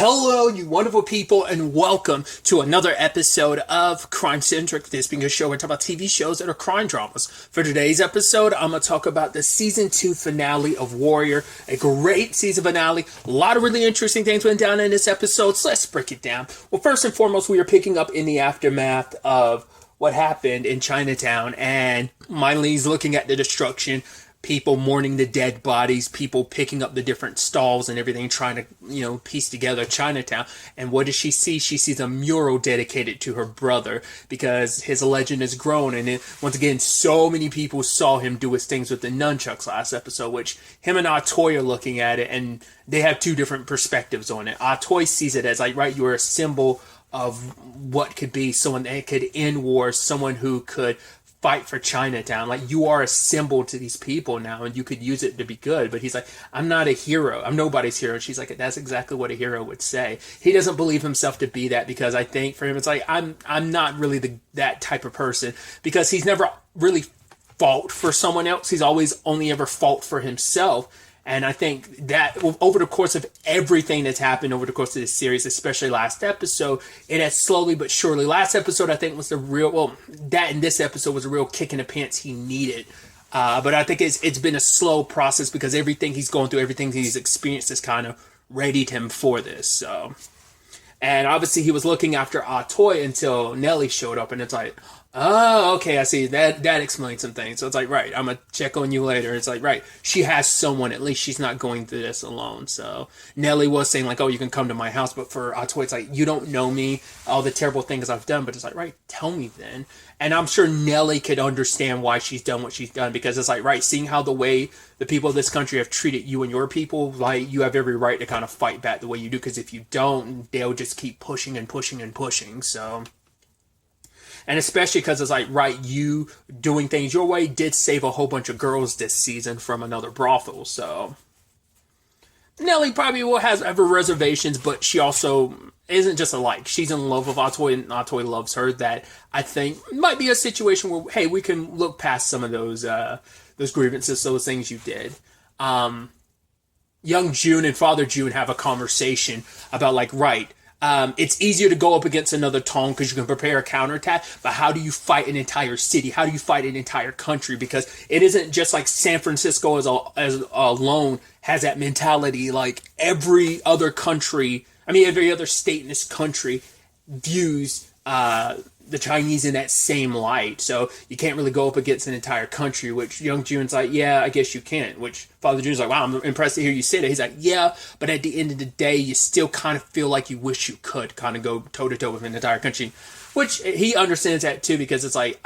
Hello, you wonderful people, and welcome to another episode of Centric. This being a show where I talk about TV shows that are crime dramas. For today's episode, I'm going to talk about the season 2 finale of Warrior. A great season finale. A lot of really interesting things went down in this episode, so let's break it down. Well, first and foremost, we are picking up in the aftermath of what happened in Chinatown, and Miley's looking at the destruction. People mourning the dead bodies, people picking up the different stalls and everything, trying to, piece together Chinatown. And what does she see? She sees a mural dedicated to her brother because his legend has grown. And once again, so many people saw him do his things with the nunchucks last episode, which him and Atoy are looking at it, and they have two different perspectives on it. Atoy sees it as like, right, you're a symbol of what could be someone that could end wars, someone who could fight for Chinatown. Like, you are a symbol to these people now, and you could use it to be good. But he's like, I'm not a hero. I'm nobody's hero. And she's like, that's exactly what a hero would say. He doesn't believe himself to be that, because I think for him, it's like, I'm not really that type of person, because he's never really fought for someone else. He's always only ever fought for himself. And I think that over the course of everything that's happened over the course of this series, especially last episode, it has slowly but surely. Last episode, I think, was the real, that in this episode was a real kick in the pants he needed. But I think it's been a slow process, because everything he's going through, everything he's experienced has kind of readied him for this. So, and obviously he was looking after Atoy until Nelly showed up, and it's like, oh, okay, I see. That explains some things. So it's like, right, I'm going to check on you later. It's like, right, she has someone. At least she's not going through this alone. So Nelly was saying, like, oh, you can come to my house. But for Atoy, it's like, you don't know me, all the terrible things I've done. But it's like, right, tell me then. And I'm sure Nelly could understand why she's done what she's done. Because it's like, right, seeing how the way the people of this country have treated you and your people, like, you have every right to kind of fight back the way you do. Because if you don't, they'll just keep pushing and pushing and pushing. So... And especially because it's like, right, you doing things your way did save a whole bunch of girls this season from another brothel. So Nelly probably will have her reservations, but she also isn't just a like. She's in love with Atoy, and Atoy loves her. That I think might be a situation where, hey, we can look past some of those grievances, those things you did. Young June and Father June have a conversation about, like, right, it's easier to go up against another Tong because you can prepare a counterattack, but how do you fight an entire city? How do you fight an entire country? Because it isn't just like San Francisco as alone has that mentality. Like, every other country, every other state in this country views the Chinese in that same light. So you can't really go up against an entire country, which Young June's like, yeah, I guess you can't. Which Father June's like, wow, I'm impressed to hear you say that. He's like, yeah, but at the end of the day, you still kind of feel like you wish you could kind of go toe-to-toe with an entire country. Which he understands that too, because it's like,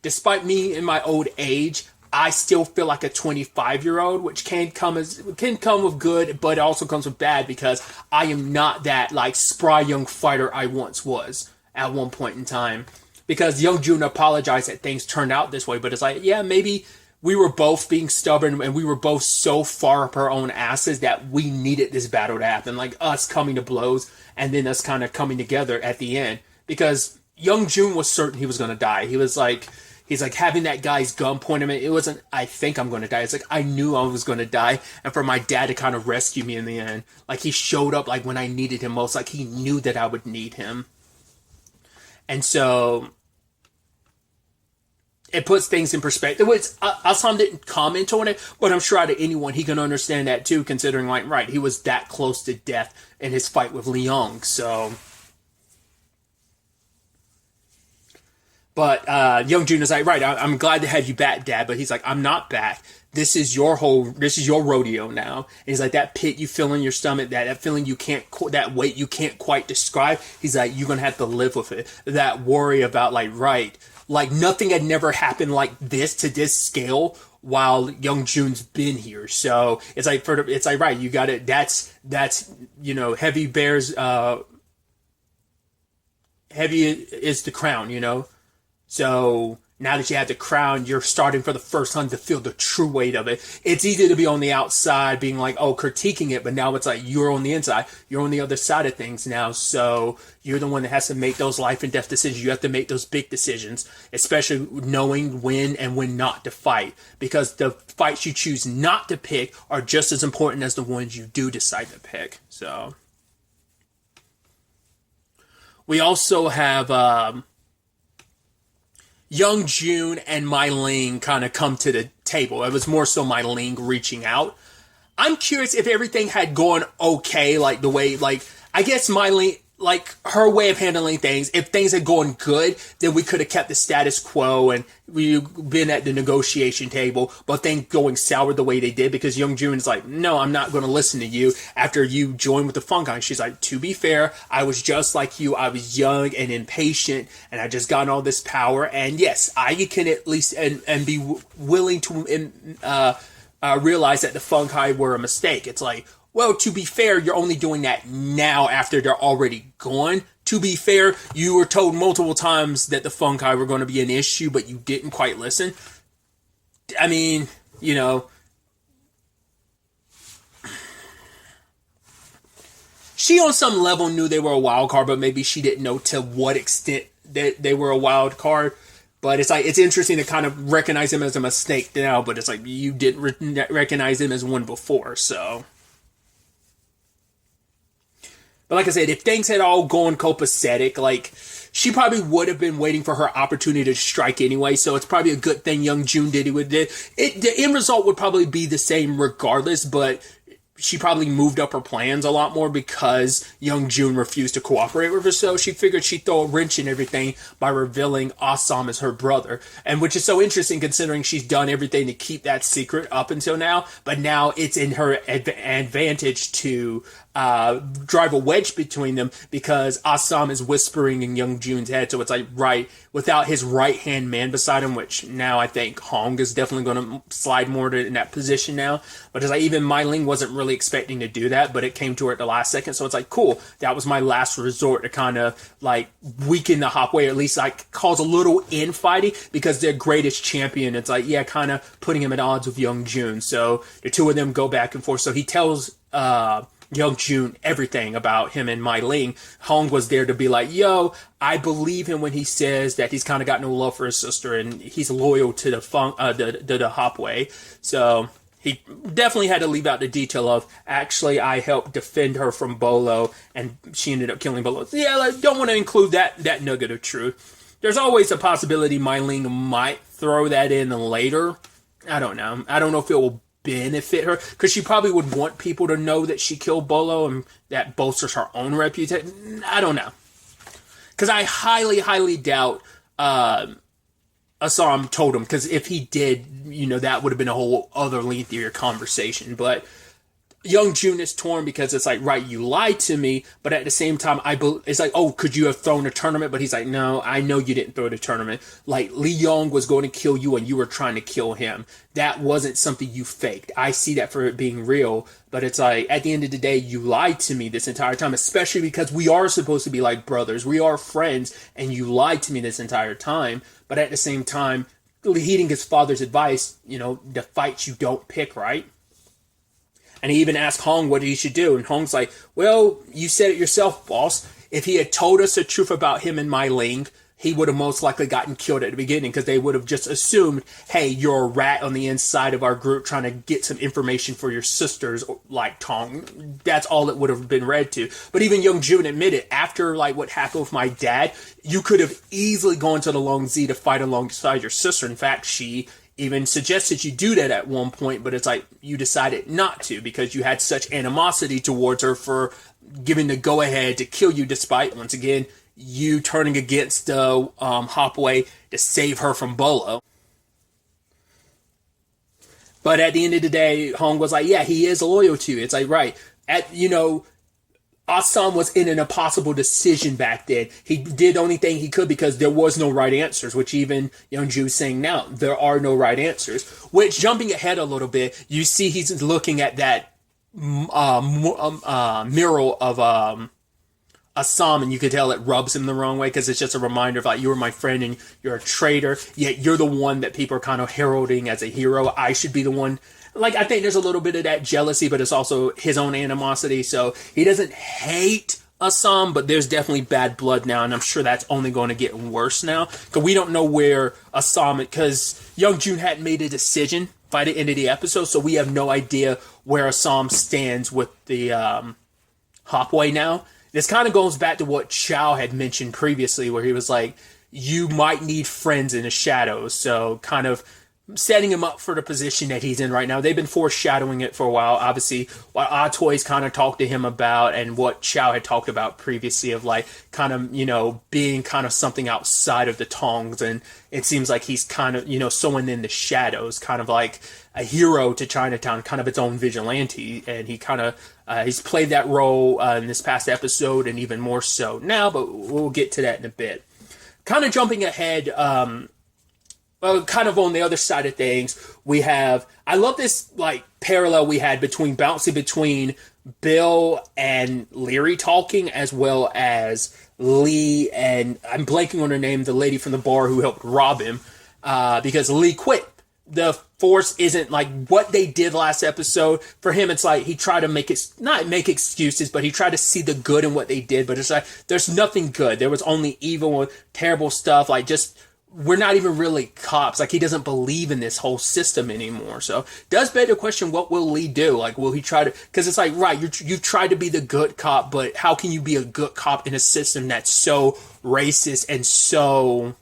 despite me in my old age, I still feel like a 25-year-old, which can come with good, but it also comes with bad, because I am not that, like, spry young fighter I once was at one point in time. Because Young June apologized that things turned out this way, but it's like, yeah, maybe we were both being stubborn, and we were both so far up our own asses that we needed this battle to happen, like us coming to blows and then us kind of coming together at the end. Because Young June was certain he was going to die. He's like having that guy's gun point at him. It wasn't, I think I'm going to die. It's like, I knew I was going to die. And for my dad to kind of rescue me in the end, like, he showed up like when I needed him most, like he knew that I would need him. And so it puts things in perspective. Assam didn't comment on it, but I'm sure out of anyone, he can understand that too, considering, like, right, he was that close to death in his fight with Leong. So, but Young June is like, right, I'm glad to have you back, Dad. But he's like, I'm not back. This is your rodeo now. And he's like, that pit you feel in your stomach, that feeling that weight you can't quite describe. He's like, you're going to have to live with it. That worry about, like, right, like nothing had never happened like this to this scale while Young June's been here. So it's like, right, you got it. That's, heavy bears, heavy is the crown, So now that you have the crown, you're starting for the first time to feel the true weight of it. It's easy to be on the outside being like, oh, critiquing it, but now it's like you're on the inside. You're on the other side of things now. So you're the one that has to make those life and death decisions. You have to make those big decisions, especially knowing when and when not to fight, because the fights you choose not to pick are just as important as the ones you do decide to pick. So We also have Young June and Mai Ling kind of come to the table. It was more so Mai Ling reaching out. I'm curious if everything had gone okay, like the way, like, I guess Mai Ling, like, her way of handling things, if things had gone good, then we could have kept the status quo and we've been at the negotiation table, but things going sour the way they did, because Young June is like, no, I'm not going to listen to you after you joined with the Fungi. She's like, to be fair, I was just like you. I was young and impatient, and I just got all this power, and yes, I can at least, and be willing to realize that the Fungi were a mistake. It's like, well, to be fair, you're only doing that now after they're already gone. To be fair, you were told multiple times that the Fungi were going to be an issue, but you didn't quite listen. I mean, you know, she on some level knew they were a wild card, but maybe she didn't know to what extent that they were a wild card. But it's like, it's interesting to kind of recognize him as a mistake now, but it's like you didn't recognize him as one before, so. But like I said, if things had all gone copacetic, like, she probably would have been waiting for her opportunity to strike anyway, so it's probably a good thing Young June did what did. The end result would probably be the same regardless, but she probably moved up her plans a lot more because Young June refused to cooperate with her, so she figured she'd throw a wrench in everything by revealing Assam as her brother. And which is so interesting considering she's done everything to keep that secret up until now, but now it's in her advantage to drive a wedge between them because Assam is whispering in Young June's head, so it's like, right, without his right-hand man beside him, which now I think Hong is definitely going to slide more in that position now, but it's like, even Mai Ling wasn't really expecting to do that, but it came to her at the last second, so it's like, cool, that was my last resort to kind of, like, weaken the Hopway, or at least, like, cause a little infighting, because their greatest champion, it's like, yeah, kind of putting him at odds with Young June, so the two of them go back and forth, so he tells, Young June everything about him and Mai Ling. Hong was there to be like, yo, I believe him when he says that he's kind of got no love for his sister and he's loyal to the Hopway. So he definitely had to leave out the detail of, actually, I helped defend her from Bolo and she ended up killing Bolo. Yeah, I don't want to include that nugget of truth. There's always a possibility Mai Ling might throw that in later. I don't know. I don't know if it will benefit her, because she probably would want people to know that she killed Bolo and that bolsters her own reputation. I don't know, because I highly doubt Assam told him, because if he did, you know, that would have been a whole other lengthier conversation. But Young June is torn because it's like, right, you lied to me, but at the same time, it's like, oh, could you have thrown a tournament? But he's like, no, I know you didn't throw the tournament. Like, Lee Yong was going to kill you and you were trying to kill him. That wasn't something you faked. I see that for it being real, but it's like, at the end of the day, you lied to me this entire time, especially because we are supposed to be like brothers. We are friends, and you lied to me this entire time. But at the same time, heeding his father's advice, you know, the fights you don't pick, right? And he even asked Hong what he should do. And Hong's like, well, you said it yourself, boss. If he had told us the truth about him and Mai Ling, he would have most likely gotten killed at the beginning, because they would have just assumed, hey, you're a rat on the inside of our group trying to get some information for your sisters, like Tong. That's all it would have been read to. But even Young June admitted, after like what happened with my dad, you could have easily gone to the Long Z to fight alongside your sister. In fact, she even suggested you do that at one point, but it's like you decided not to because you had such animosity towards her for giving the go-ahead to kill you, despite, once again, you turning against the Hopway to save her from Bolo. But at the end of the day, Hong was like, yeah, he is loyal to you. It's like, right, Assam was in an impossible decision back then. He did the only thing he could because there was no right answers, which even Young Ju's saying now, there are no right answers. Which, jumping ahead a little bit, you see he's looking at that mural of Assam, and you can tell it rubs him the wrong way, because it's just a reminder of, like, you were my friend and you're a traitor, yet you're the one that people are kind of heralding as a hero. I should be the one. Like, I think there's a little bit of that jealousy, but it's also his own animosity. So he doesn't hate Assam, but there's definitely bad blood now, and I'm sure that's only going to get worse now, because we don't know where Assam, because Young June hadn't made a decision by the end of the episode, so we have no idea where Assam stands with the Hopway now. this kind of goes back to what Chow had mentioned previously, where he was like, you might need friends in the shadows. So kind of setting him up for the position that he's in right now. They've been foreshadowing it for a while. Obviously, what Atoy's kind of talked to him about and what Chow had talked about previously of like kind of, being kind of something outside of the Tongs. And it seems like he's kind of, someone in the shadows, kind of like a hero to Chinatown, kind of its own vigilante. And he kind of, he's played that role in this past episode and even more so now, but we'll get to that in a bit. Kind of jumping ahead, kind of on the other side of things, we have, I love this like parallel we had bouncing between Bill and Leary talking, as well as Lee and, I'm blanking on her name, the lady from the bar who helped rob him, because Lee quit. The Force isn't like what they did last episode. For him, it's like he tried to not make excuses, but he tried to see the good in what they did. But it's like, there's nothing good. There was only evil and terrible stuff. Like, just, we're not even really cops. Like, he doesn't believe in this whole system anymore. So, does beg the question, what will Lee do? Like, will he try to, because it's like, right, you've tried to be the good cop, but how can you be a good cop in a system that's so racist and so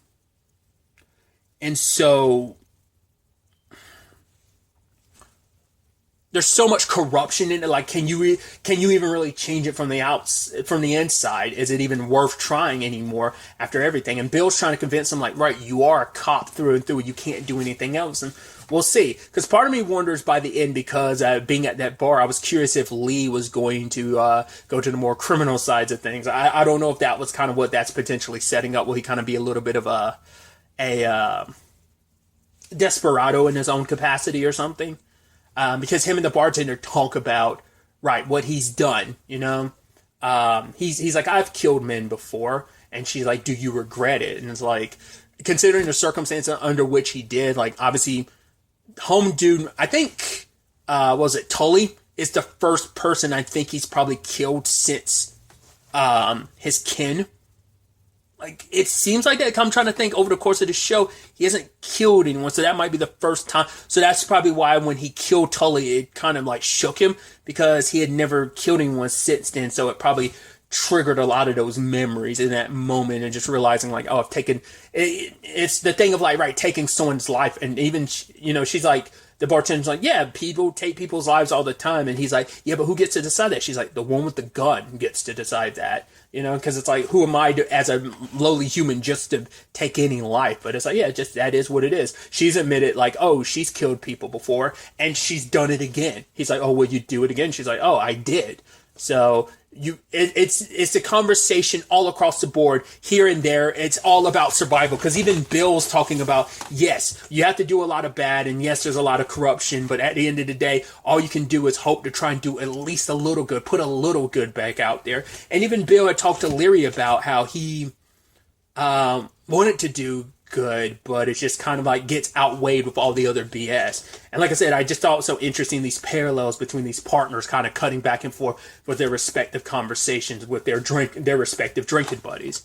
there's so much corruption in it. Like, can you even really change it from the inside? Is it even worth trying anymore after everything? And Bill's trying to convince him, like, right, you are a cop through and through. You can't do anything else. And we'll see. Because part of me wonders by the end, because being at that bar, I was curious if Lee was going to go to the more criminal sides of things. I don't know if that was kind of what that's potentially setting up. Will he kind of be a little bit of a desperado in his own capacity or something? Because him and the bartender talk about, right, what he's done, he's like, I've killed men before, and she's like, do you regret it? And it's like, considering the circumstances under which he did, like, obviously, home dude, I think, was it Tully, is the first person I think he's probably killed since, his kin. Like, it seems like that. I'm trying to think over the course of the show, he hasn't killed anyone, so that might be the first time. So that's probably why when he killed Tully, it kind of like shook him, because he had never killed anyone since then. So it probably triggered a lot of those memories in that moment, and just realizing like, oh, I've taken it. It's the thing of like, right, taking someone's life, and even she's like, the bartender's like, yeah, people take people's lives all the time, and he's like, yeah, but who gets to decide that? She's like, the one with the gun gets to decide that. Because it's like, who am I as a lowly human just to take any life? But it's like, yeah, just that is what it is. She's admitted, like, oh, she's killed people before, and she's done it again. He's like, oh, would you do it again? She's like, oh, I did. So it's a conversation all across the board, here and there. It's all about survival, because even Bill's talking about, yes, you have to do a lot of bad, and yes, there's a lot of corruption, but at the end of the day, all you can do is hope to try and do at least a little good, put a little good back out there. And even Bill had talked to Leary about how he wanted to do good, but it's just kind of like gets outweighed with all the other BS. And like I said, I just thought it so interesting, these parallels between these partners kind of cutting back and forth with their respective conversations with their respective drinking buddies.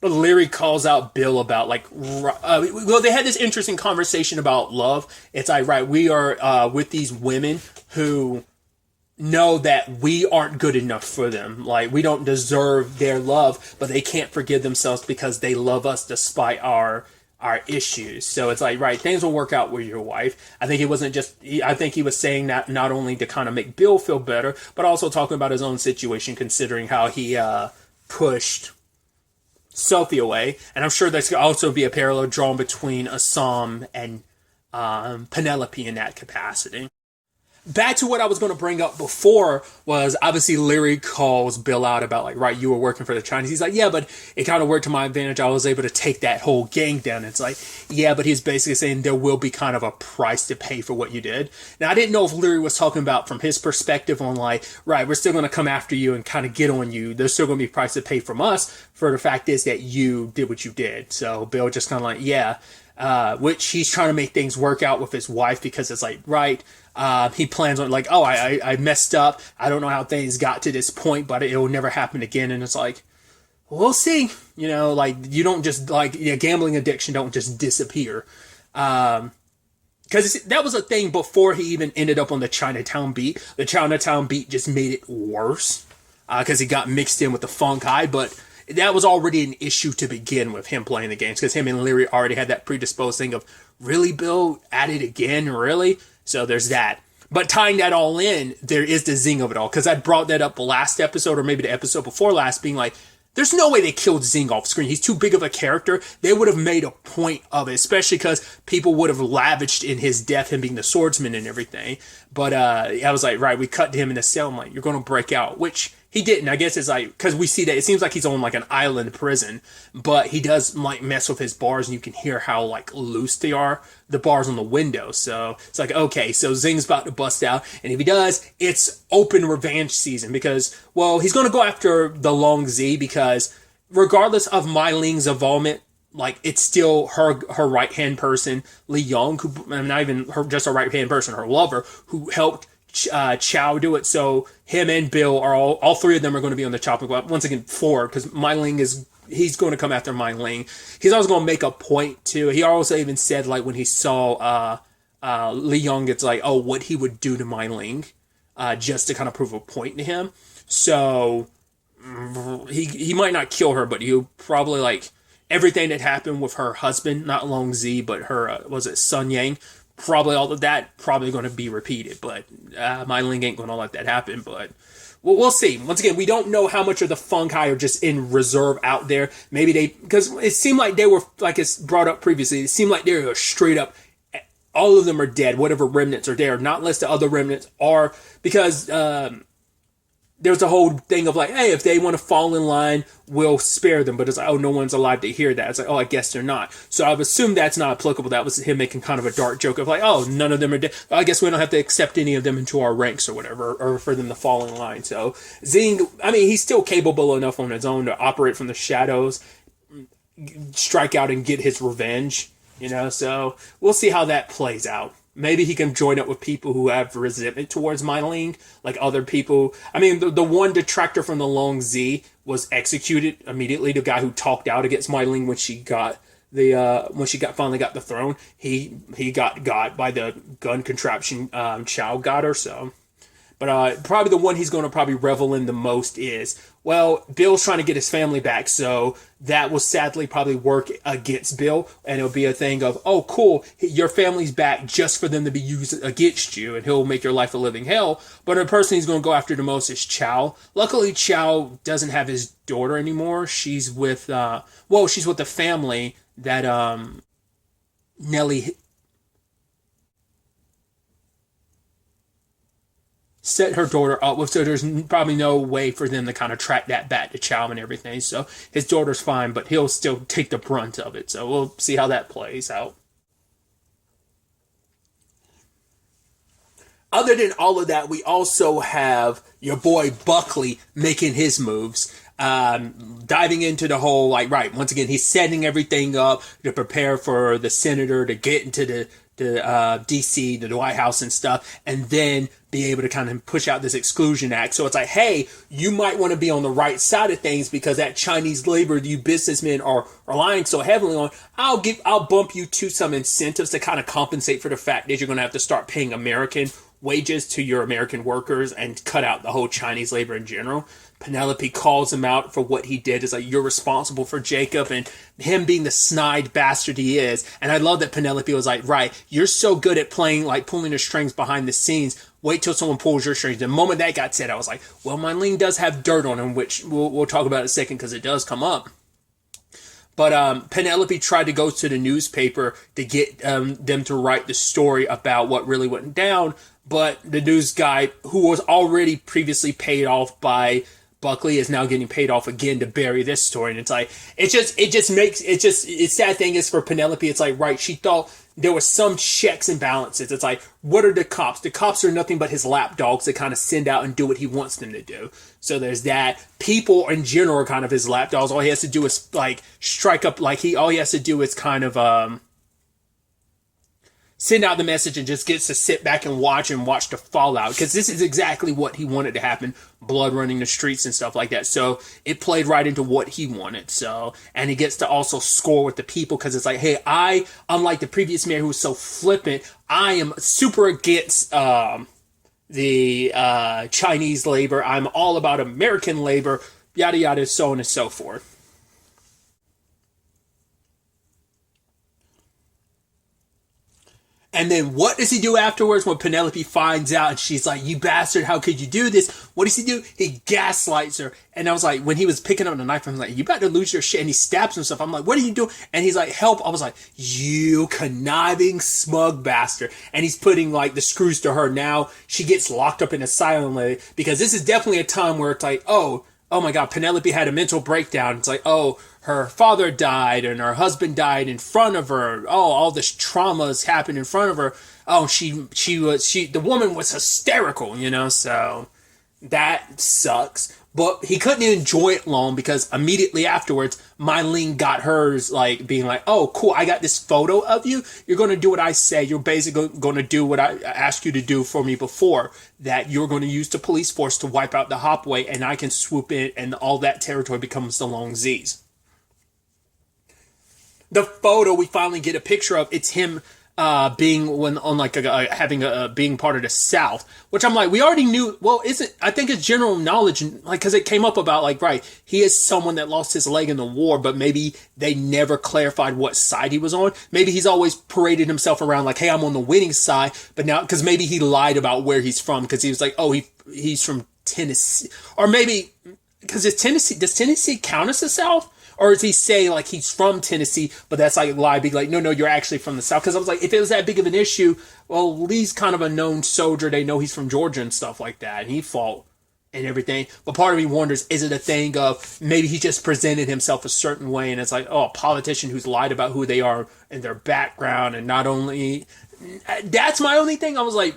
But Leary calls out Bill about like, well, they had this interesting conversation about love. It's like, right, we are with these women who know that we aren't good enough for them. Like, we don't deserve their love, but they can't forgive themselves because they love us despite our issues. So it's like, right, things will work out with your wife. I think he was saying that not only to kind of make Bill feel better, but also talking about his own situation, considering how he pushed Sophie away. And I'm sure there's going to also be a parallel drawn between Assam and Penelope in that capacity. Back to what I was going to bring up before was, obviously, Leary calls Bill out about, like, right, you were working for the Chinese. He's like, yeah, but it kind of worked to my advantage. I was able to take that whole gang down. It's like, yeah, but he's basically saying there will be kind of a price to pay for what you did. Now, I didn't know if Leary was talking about from his perspective on, like, right, we're still going to come after you and kind of get on you. There's still going to be a price to pay from us, for the fact is that you did what you did. So Bill just kind of like, yeah, which he's trying to make things work out with his wife, because it's like, right, he plans on like, oh, I messed up. I don't know how things got to this point, but it will never happen again. And it's like, we'll see. Like, you don't just, like, gambling addiction don't just disappear. Because that was a thing before he even ended up on the Chinatown beat. The Chinatown beat just made it worse. because he got mixed in with the Funkai, but that was already an issue to begin with, him playing the games, because him and Leary already had that predisposed thing of, really, Bill, at it again, really? So there's that. But tying that all in, there is the zing of it all, because I brought that up last episode, or maybe the episode before last, being like, there's no way they killed Zing off screen. He's too big of a character. They would have made a point of it, especially because people would have lavished in his death, him being the swordsman and everything. But I was like, right, we cut to him in the cell. I'm like, you're going to break out, which he didn't. I guess it's like, because we see that it seems like he's on like an island prison, but he does like mess with his bars, and you can hear how like loose they are, the bars on the window. So it's like, okay, so Zing's about to bust out, and if he does, it's open revenge season, because, well, he's going to go after the Long Z, because regardless of Mai Ling's involvement, like, it's still her right hand person, Li Yong, who, not even her, just a right hand person, her lover, who helped Chow do it. So him and Bill are all three of them are going to be on the chopping block. Once again, 4, because Mai Ling he's going to come after Mai Ling. He's always going to make a point to. He also even said, like, when he saw Li Yong, it's like, oh, what he would do to Mai Ling, just to kind of prove a point to him. So he might not kill her, but he'll probably, like, everything that happened with her husband, not Long Z, but her was it Sun Yang. Probably all of that probably going to be repeated, but Mai Ling ain't going to let that happen. But we'll see. Once again, we don't know how much of the Funkai are just in reserve out there. Maybe because it seemed like they were, like it's brought up previously, it seemed like they were straight up, all of them are dead, whatever remnants are there, not unless the other remnants are, because there's a whole thing of like, hey, if they want to fall in line, we'll spare them. But it's like, oh, no one's alive to hear that. It's like, oh, I guess they're not. So I've assumed that's not applicable. That was him making kind of a dark joke of like, oh, none of them are dead. I guess we don't have to accept any of them into our ranks or whatever, or for them to fall in line. So Zing, I mean, he's still capable enough on his own to operate from the shadows, strike out and get his revenge, so we'll see how that plays out. Maybe he can join up with people who have resentment towards Mai Ling, like other people. I mean, the one detractor from the Long Z was executed immediately. The guy who talked out against Mai Ling when she finally got the throne, he got by the gun contraption. Chow got her. So, but probably the one he's going to probably revel in the most is, well, Bill's trying to get his family back, so that will sadly probably work against Bill, and it'll be a thing of, oh, cool, your family's back just for them to be used against you, and he'll make your life a living hell. But the person he's going to go after the most is Chow. Luckily, Chow doesn't have his daughter anymore. She's with, she's with the family that Nelly set her daughter up with, so there's probably no way for them to kind of track that back to Chow and everything. So his daughter's fine, but he'll still take the brunt of it. So we'll see how that plays out. Other than all of that, we also have your boy Buckley making his moves. Diving into the whole, like, right, once again, he's setting everything up to prepare for the senator to get into the DC, the White House and stuff, and then be able to kind of push out this exclusion act. So it's like, hey, you might want to be on the right side of things, because that Chinese labor you businessmen are relying so heavily on, I'll bump you to some incentives to kind of compensate for the fact that you're going to have to start paying American wages to your American workers and cut out the whole Chinese labor in general. Penelope calls him out for what he did. It's like, you're responsible for Jacob, and him being the snide bastard he is. And I love that Penelope was like, right, you're so good at playing, like, pulling the strings behind the scenes. Wait till someone pulls your strings. The moment that got said, I was like, well, Mai Ling does have dirt on him, which we'll talk about in a second, because it does come up. But Penelope tried to go to the newspaper to get them to write the story about what really went down. But the news guy, who was already previously paid off by Buckley, is now getting paid off again to bury this story. And it's like, it's sad thing is for Penelope, it's like, right, she thought there was some checks and balances. It's like, what are the cops? The cops are nothing but his lapdogs that kind of send out and do what he wants them to do. So there's that. People in general are kind of his lapdogs. All he has to do is, like, strike up, like, all he has to do is kind of, send out the message and just gets to sit back and watch the fallout, because this is exactly what he wanted to happen, blood running the streets and stuff like that. So it played right into what he wanted. So, and he gets to also score with the people, because it's like, hey, unlike the previous mayor who was so flippant, I am super against the Chinese labor. I'm all about American labor, yada yada, so on and so forth. And then what does he do afterwards when Penelope finds out and she's like, you bastard, how could you do this? What does he do? He gaslights her. And I was like, when he was picking up the knife, I was like, you about to lose your shit. And he stabs himself. I'm like, what are you doing? And he's like, help. I was like, you conniving smug bastard. And he's putting like the screws to her. Now she gets locked up in asylum because this is definitely a time where it's like, oh my God, Penelope had a mental breakdown. It's like, oh, her father died and her husband died in front of her. Oh, all this traumas happened in front of her. Oh, the woman was hysterical, so that sucks. But he couldn't enjoy it long because immediately afterwards, Mylene got hers, like, being like, oh, cool, I got this photo of you. You're going to do what I say. You're basically going to do what I asked you to do for me before, that you're going to use the police force to wipe out the Hopway, and I can swoop in, and all that territory becomes the Long Z's. The photo we finally get a picture of, it's him being being part of the South, which I'm like, we already knew. Well, I think it's general knowledge, like, because it came up about, like, right, he is someone that lost his leg in the war, but maybe they never clarified what side he was on. Maybe he's always paraded himself around like, hey, I'm on the winning side, but now, because maybe he lied about where he's from, because he was like, oh, he's from Tennessee, or maybe because does Tennessee count as the South? Or does he say, like, he's from Tennessee, but that's like a lie, be like, no, you're actually from the South? Because I was like, if it was that big of an issue, well, Lee's kind of a known soldier. They know he's from Georgia and stuff like that, and he fought and everything. But part of me wonders, is it a thing of maybe he just presented himself a certain way, and it's like, oh, a politician who's lied about who they are and their background, and not only... That's my only thing. I was like,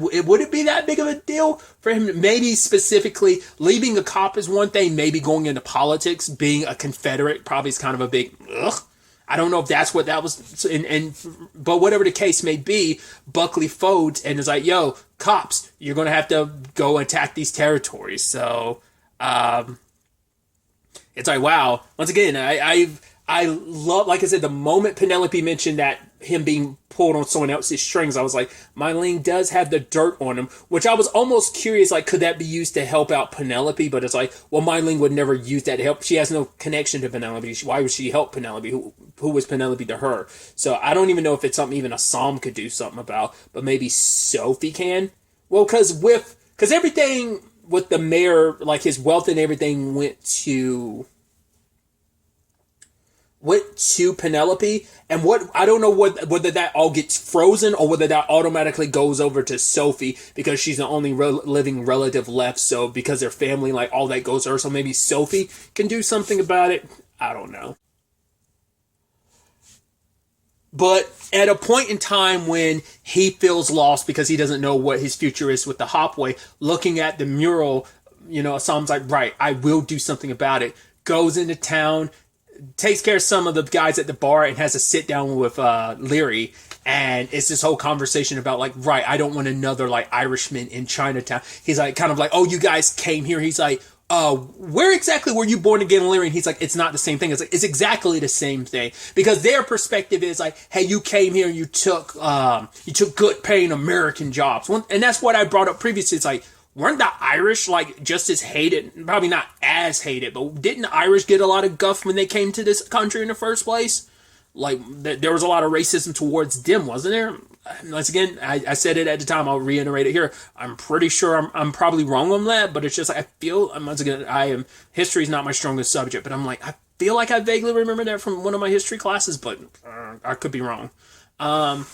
would it be that big of a deal for him? Maybe specifically leaving a cop is one thing. Maybe going into politics, being a Confederate, probably is kind of a big ugh. I don't know if that's what that was. But whatever the case may be, Buckley folds and is like, yo, cops, you're going to have to go attack these territories. So, it's like, wow. Once again, I love, like I said, the moment Penelope mentioned that him being pulled on someone else's strings, I was like, Mylene does have the dirt on him, which I was almost curious, like, could that be used to help out Penelope? But it's like, well, Mylene would never use that to help. She has no connection to Penelope. Why would she help Penelope? Who was Penelope to her? So I don't even know if it's something even a Psalm could do something about, but maybe Sophie can. Well, because everything with the mayor, like his wealth and everything went to Penelope, and I don't know whether that all gets frozen or whether that automatically goes over to Sophie because she's the only living relative left. So because their family, like, all that goes to her, so maybe Sophie can do something about it. I don't know. But at a point in time when he feels lost because he doesn't know what his future is with the Hopway, looking at the mural, Psalm's like, right, I will do something about it. Goes into town, takes care of some of the guys at the bar, and has a sit down with Leary, and it's this whole conversation about, like, right, I don't want another, like, Irishman in Chinatown. He's like, kind of like, oh, you guys came here. He's like, where exactly were you born again, Leary? And he's like, it's not the same thing. It's like, it's exactly the same thing, because their perspective is like, hey, you came here and you took good paying American jobs, and that's what I brought up previously. It's like, weren't the Irish, like, just as hated? Probably not as hated, but didn't the Irish get a lot of guff when they came to this country in the first place? Like, there was a lot of racism towards them, wasn't there? Once again, I said it at the time, I'll reiterate it here. I'm pretty sure I'm probably wrong on that, but it's just like, I feel, once again, history is not my strongest subject, but I'm like, I feel like I vaguely remember that from one of my history classes, but I could be wrong. I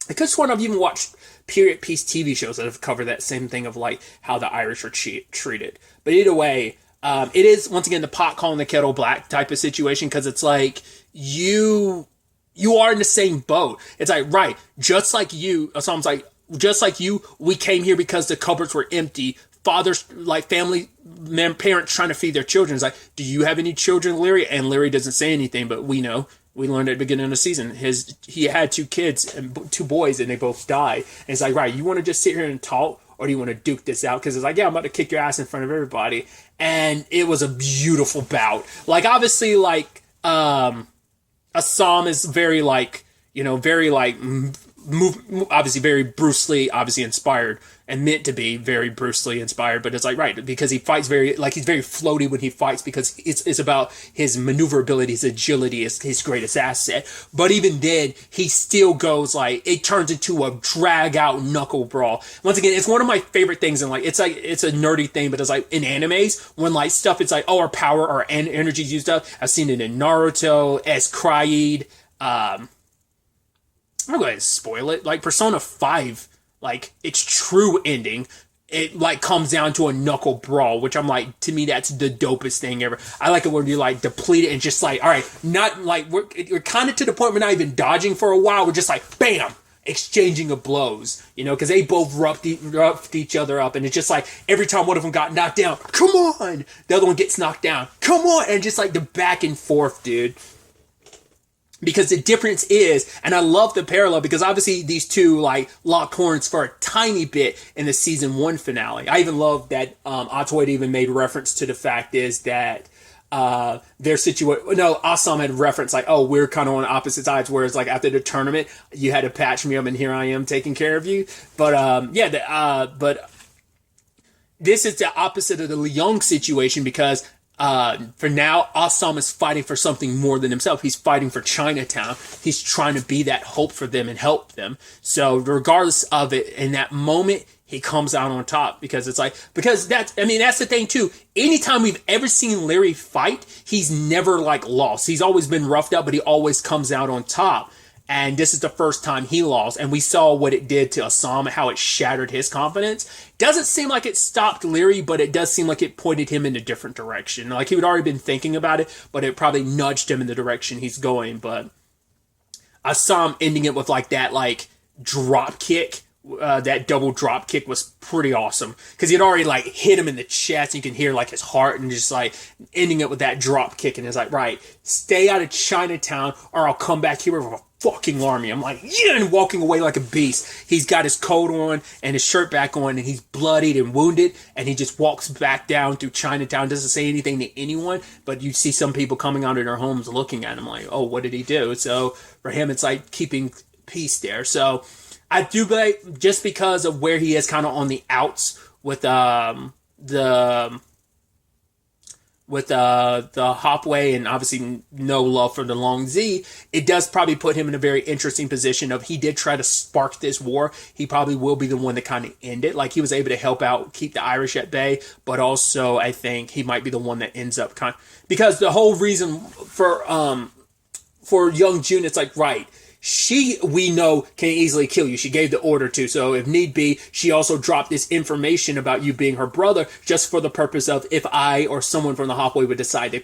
could have sworn I've even watched period piece TV shows that have covered that same thing of, like, how the Irish are treated. But either way, it is, once again, the pot calling the kettle black type of situation, because it's like, you are in the same boat. It's like, right, just like you, Psalm's like, just like you, we came here because the cupboards were empty. Fathers, like, parents trying to feed their children. It's like, do you have any children, Leary? And Leary doesn't say anything, but we know. We learned at the beginning of the season, he had 2 kids, and 2 boys, and they both died. And it's like, right, you want to just sit here and talk, or do you want to duke this out? Because it's like, yeah, I'm about to kick your ass in front of everybody. And it was a beautiful bout. Like, obviously, like, a psalm is very, like, very, like, obviously very Bruce Lee, obviously inspired and meant to be very Bruce Lee inspired, but it's like, right, because he fights very, like, he's very floaty when he fights, because it's about his maneuverability, his agility is his greatest asset. But even then, he still goes, like, it turns into a drag out knuckle brawl. Once again, it's one of my favorite things, and like, it's a nerdy thing, but it's like in animes, when like stuff, it's like, oh, our power, our energy used up. I've seen it in Naruto, as Kryed, I'm going to spoil it. Like, Persona 5, like, its true ending, it, like, comes down to a knuckle brawl, which I'm like, to me, that's the dopest thing ever. I like it when you, like, deplete it and just, like, all right, not, like, we're kind of to the point we're not even dodging for a while. We're just, like, bam! Exchanging of blows, you know, because they both roughed each other up, and it's just like, every time one of them got knocked down, come on! The other one gets knocked down, come on! And just, like, the back and forth, dude. Because the difference is, and I love the parallel, because obviously these two, like, locked horns for a tiny bit in the season 1 finale. I even love that Atoid even made reference to the fact is that their situation, no, Assam had referenced, like, oh, we're kind of on opposite sides, whereas, like, after the tournament, you had to patch me up, and here I am taking care of you. But, but this is the opposite of the Leung situation, because for now, Assam is fighting for something more than himself. He's fighting for Chinatown. He's trying to be that hope for them and help them. So regardless of it, in that moment, he comes out on top, because it's like, because that's the thing too. Anytime we've ever seen Larry fight, he's never, like, lost. He's always been roughed up, but he always comes out on top. And this is the first time he lost. And we saw what it did to Assam, how it shattered his confidence. Doesn't seem like it stopped Leary, but it does seem like it pointed him in a different direction. Like, he had already been thinking about it, but it probably nudged him in the direction he's going. But Assam ending it with, like, that, like, drop kick, that double drop kick was pretty awesome. Because he had already, like, hit him in the chest. And you can hear, like, his heart, and just, like, ending it with that drop kick. And it's like, right, stay out of Chinatown, or I'll come back here with a fucking army. I'm like, yeah, and walking away like a beast. He's got his coat on and his shirt back on, and he's bloodied and wounded, and he just walks back down through Chinatown, doesn't say anything to anyone, but you see some people coming out of their homes looking at him like, oh, what did he do? So for him, it's like keeping peace there. So I do believe, just because of where he is kind of on the outs with the Hopway, and obviously no love for the Long Z, it does probably put him in a very interesting position of, he did try to spark this war. He probably will be the one to kind of end it. Like, he was able to help out, keep the Irish at bay, but also I think he might be the one that ends up because the whole reason for young June, it's like, right, she, we know, can easily kill you. She gave the order to. So if need be, she also dropped this information about you being her brother, just for the purpose of, if I or someone from the Hopway would decide to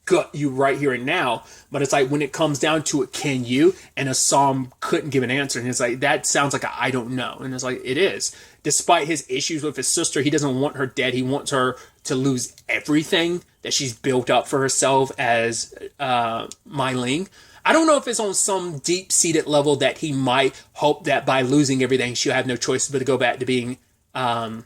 gut you right here and now. But it's like, when it comes down to it, can you? And Assam couldn't give an answer. And it's like, that sounds like I don't know. And it's like, it is. Despite his issues with his sister, he doesn't want her dead. He wants her to lose everything that she's built up for herself as Mai Ling. I don't know if it's on some deep-seated level that he might hope that by losing everything, she'll have no choice but to go back to being Zhaojing,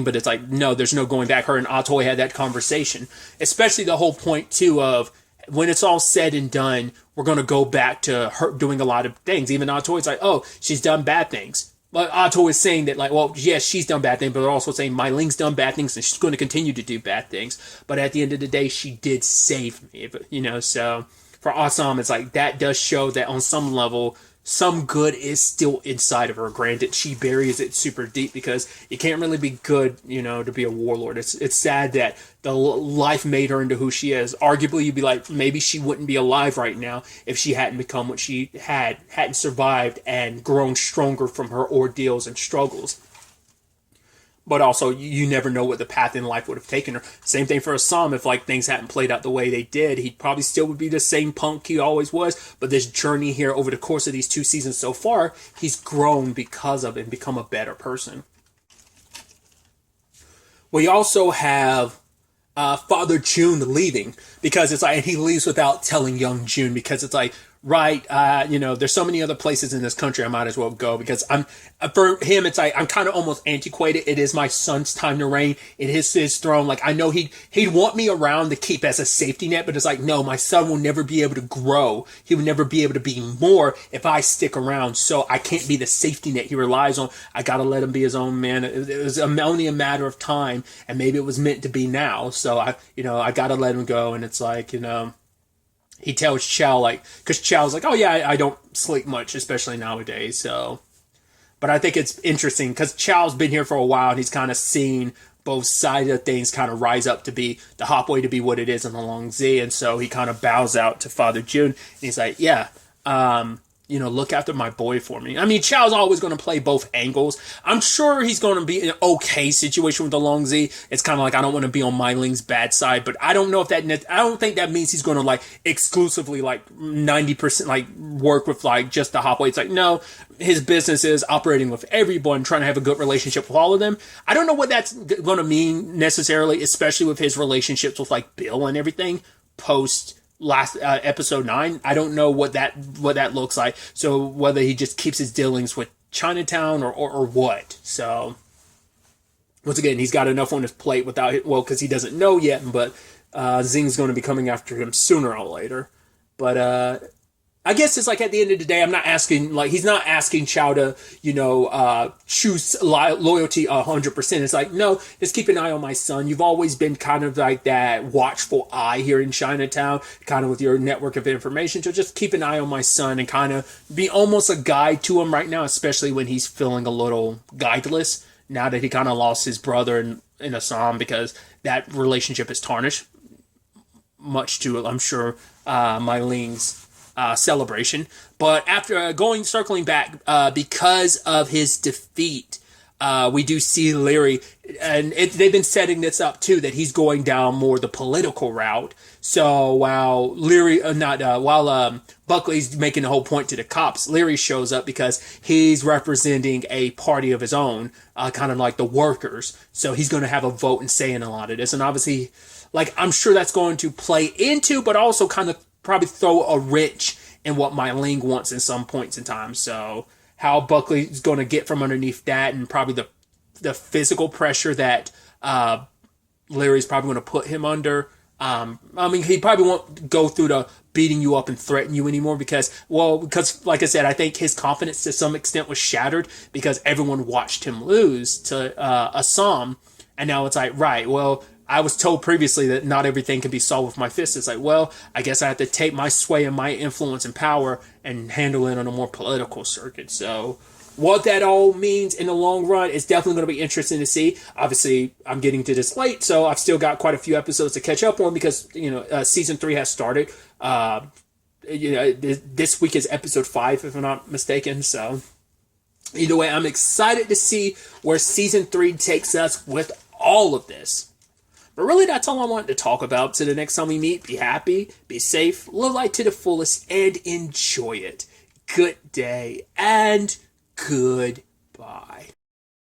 but it's like, no, there's no going back. Her and Atoy had that conversation. Especially the whole point, too, of when it's all said and done, we're going to go back to her doing a lot of things. Even Atoy's like, oh, she's done bad things. But Ato is saying that, like, well, yes, she's done bad things, but they're also saying Mai Ling's done bad things, and she's going to continue to do bad things. But at the end of the day, she did save me, you know. So for Assam, it's like, that does show that on some level, some good is still inside of her. Granted, she buries it super deep, because you can't really be good, you know, to be a warlord. It's sad that the life made her into who she is. Arguably, you'd be like, maybe she wouldn't be alive right now if she hadn't become what she hadn't survived and grown stronger from her ordeals and struggles. But also, you never know what the path in life would have taken her. Same thing for Assam. If, like, things hadn't played out the way they did, he probably still would be the same punk he always was. But this journey here, over the course of these 2 seasons so far, he's grown because of it and become a better person. We also have Father June leaving, because it's like, and he leaves without telling young June, because it's like, right, there's so many other places in this country I might as well go, because for him, it's like, I'm kind of almost antiquated. It is my son's time to reign. It is his throne. Like, I know he'd want me around to keep as a safety net, but it's like, no, my son will never be able to grow. He will never be able to be more if I stick around. So I can't be the safety net he relies on. I got to let him be his own man. It was only a matter of time, and maybe it was meant to be now. So I got to let him go. And it's like, he tells Chow, like, because Chow's like, oh yeah, I don't sleep much, especially nowadays. So, but I think it's interesting because Chow's been here for a while, and he's kind of seen both sides of things kind of rise up to be the Hopway, to be what it is in the Long Z. And so he kind of bows out to Father June, and he's like, yeah, look after my boy for me. I mean, Chow's always going to play both angles. I'm sure he's going to be in an okay situation with the Long Z. It's kind of like, I don't want to be on My Ling's bad side, but I don't know if I don't think that means he's going to like exclusively like 90% like work with like just the Hopway. It's like, no, his business is operating with everyone, trying to have a good relationship with all of them. I don't know what that's going to mean necessarily, especially with his relationships with like Bill and everything post last episode 9. I don't know what that looks like. So whether he just keeps his dealings with Chinatown or what. So once again, he's got enough on his plate without it. Well, because he doesn't know yet, but Zing's going to be coming after him sooner or later. But I guess it's like, at the end of the day, I'm not asking, like, he's not asking Chow to, choose loyalty 100%. It's like, no, just keep an eye on my son. You've always been kind of like that watchful eye here in Chinatown, kind of with your network of information. So just keep an eye on my son and kind of be almost a guide to him right now, especially when he's feeling a little guideless now that he kind of lost his brother in Assam, because that relationship is tarnished, much to, I'm sure, My Ling's celebration. But after circling back, because of his defeat, we do see Leary, and they've been setting this up too, that he's going down more the political route. So while Buckley's making the whole point to the cops, Leary shows up because he's representing a party of his own, kind of like the workers. So he's going to have a vote and say in a lot of this. And obviously, like, I'm sure that's going to play into, but also kind of probably throw a wrench in what My Ling wants in some points in time. So how Buckley's going to get from underneath that, and probably the physical pressure that Larry's probably going to put him under. He probably won't go through the beating you up and threaten you anymore because like I said, I think his confidence to some extent was shattered because everyone watched him lose to Assam. And now it's like, right, well, I was told previously that not everything can be solved with my fists. It's like, well, I guess I have to take my sway and my influence and power and handle it on a more political circuit. So what that all means in the long run is definitely going to be interesting to see. Obviously, I'm getting to this late, so I've still got quite a few episodes to catch up on because, season 3 has started. This week is episode 5, if I'm not mistaken. So either way, I'm excited to see where season 3 takes us with all of this. But really, that's all I wanted to talk about. So the next time we meet, be happy, be safe, live life to the fullest, and enjoy it. Good day, and goodbye.